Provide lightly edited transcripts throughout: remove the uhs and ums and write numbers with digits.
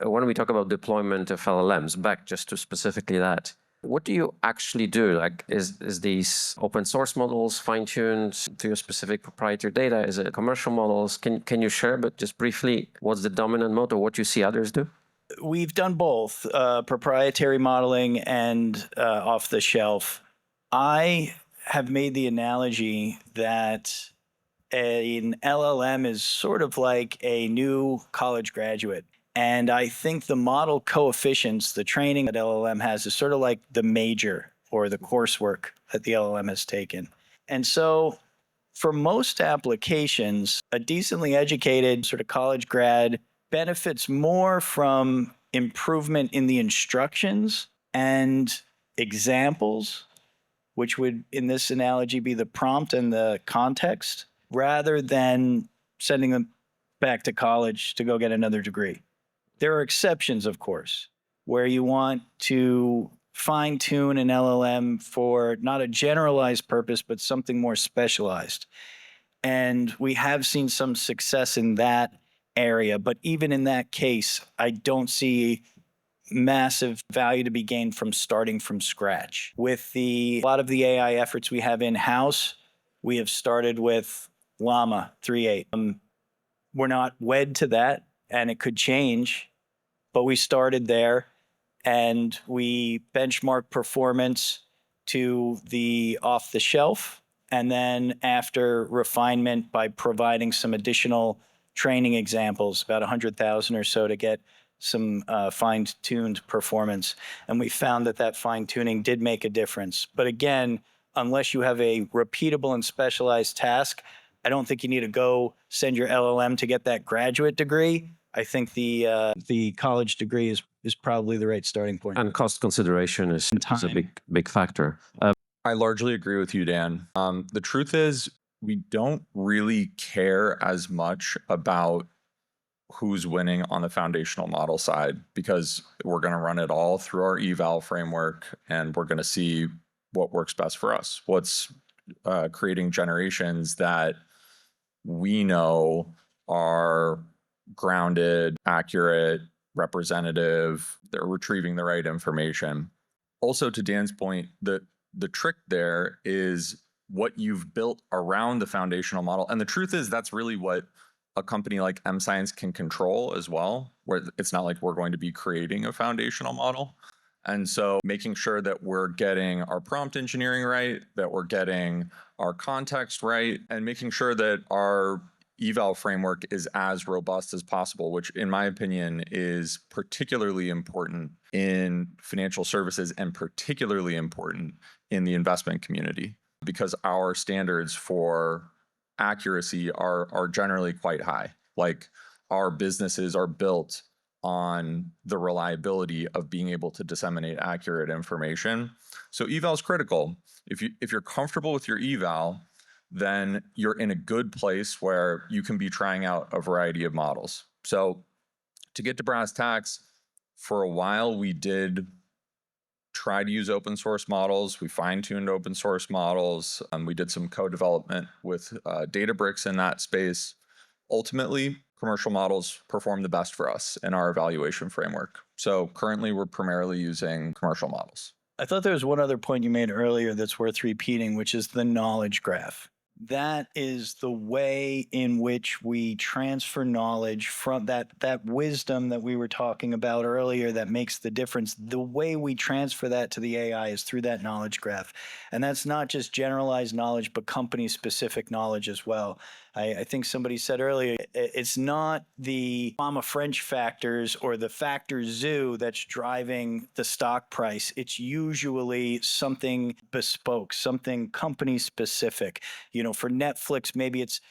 when we talk about deployment of LLMs, back just to specifically that, what do you actually do? Like, is these open source models fine-tuned to your specific proprietary data? Is it commercial models? Can you share, but just briefly, what's the dominant mode or what you see others do? We've done both proprietary modeling and off the shelf. I have made the analogy that an LLM is sort of like a new college graduate. And I think the model coefficients, the training that LLM has, is sort of like the major or the coursework that the LLM has taken. And so for most applications, a decently educated sort of college grad benefits more from improvement in the instructions and examples, which would, in this analogy, be the prompt and the context, rather than sending them back to college to go get another degree. There are exceptions, of course, where you want to fine-tune an LLM for not a generalized purpose, but something more specialized. And we have seen some success in that area. But even in that case, I don't see massive value to be gained from starting from scratch. With a lot of the AI efforts we have in-house, we have started with Llama 3.8. We're not wed to that, and it could change. But we started there, and we benchmark performance to the off-the-shelf, and then after refinement by providing some additional training examples, about 100,000 or so, to get some fine-tuned performance. And we found that that fine-tuning did make a difference. But again, unless you have a repeatable and specialized task, I don't think you need to go send your LLM to get that graduate degree. I think the college degree is probably the right starting point. And cost consideration is a big factor. I largely agree with you, Dan. The truth is, we don't really care as much about who's winning on the foundational model side, because we're going to run it all through our eval framework, and we're going to see what works best for us. What's creating generations that we know are grounded, accurate, representative, they're retrieving the right information. Also, to Dan's point, the trick there is what you've built around the foundational model. And the truth is, that's really what a company like 𝐸 can control as well, where it's not like we're going to be creating a foundational model. And so making sure that we're getting our prompt engineering right, that we're getting our context right, and making sure that our eval framework is as robust as possible, which in my opinion is particularly important in financial services and particularly important in the investment community, because our standards for accuracy are generally quite high. Like, our businesses are built on the reliability of being able to disseminate accurate information. So eval is critical. If you're comfortable with your eval, then you're in a good place where you can be trying out a variety of models. So to get to brass tacks, for a while we did try to use open source models. We fine-tuned open source models. We did some co-development with Databricks in that space. Ultimately, commercial models perform the best for us in our evaluation framework. So currently we're primarily using commercial models. I thought there was one other point you made earlier that's worth repeating, which is the knowledge graph. That is the way in which we transfer knowledge from that wisdom that we were talking about earlier that makes the difference. The way we transfer that to the AI is through that knowledge graph. And that's not just generalized knowledge, but company-specific knowledge as well. I think somebody said earlier, it's not the mama French factors or the factor zoo that's driving the stock price. It's usually something bespoke, something company specific. You know, for Netflix, maybe it's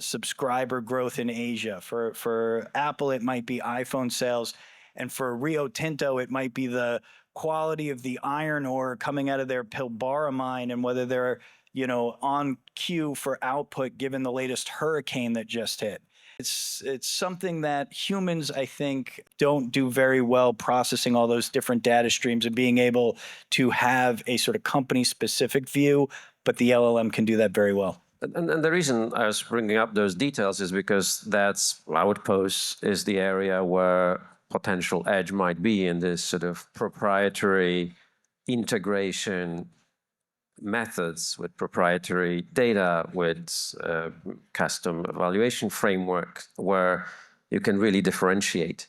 subscriber growth in Asia. For Apple, it might be iPhone sales. And for Rio Tinto, it might be the quality of the iron ore coming out of their Pilbara mine and whether they're, you know, on cue for output given the latest hurricane that just hit. It's something that humans, I think, don't do very well, processing all those different data streams and being able to have a sort of company-specific view, but the LLM can do that very well. And the reason I was bringing up those details is because that's Outpost is the area where potential edge might be in this sort of proprietary integration methods with proprietary data, with custom evaluation framework, where you can really differentiate.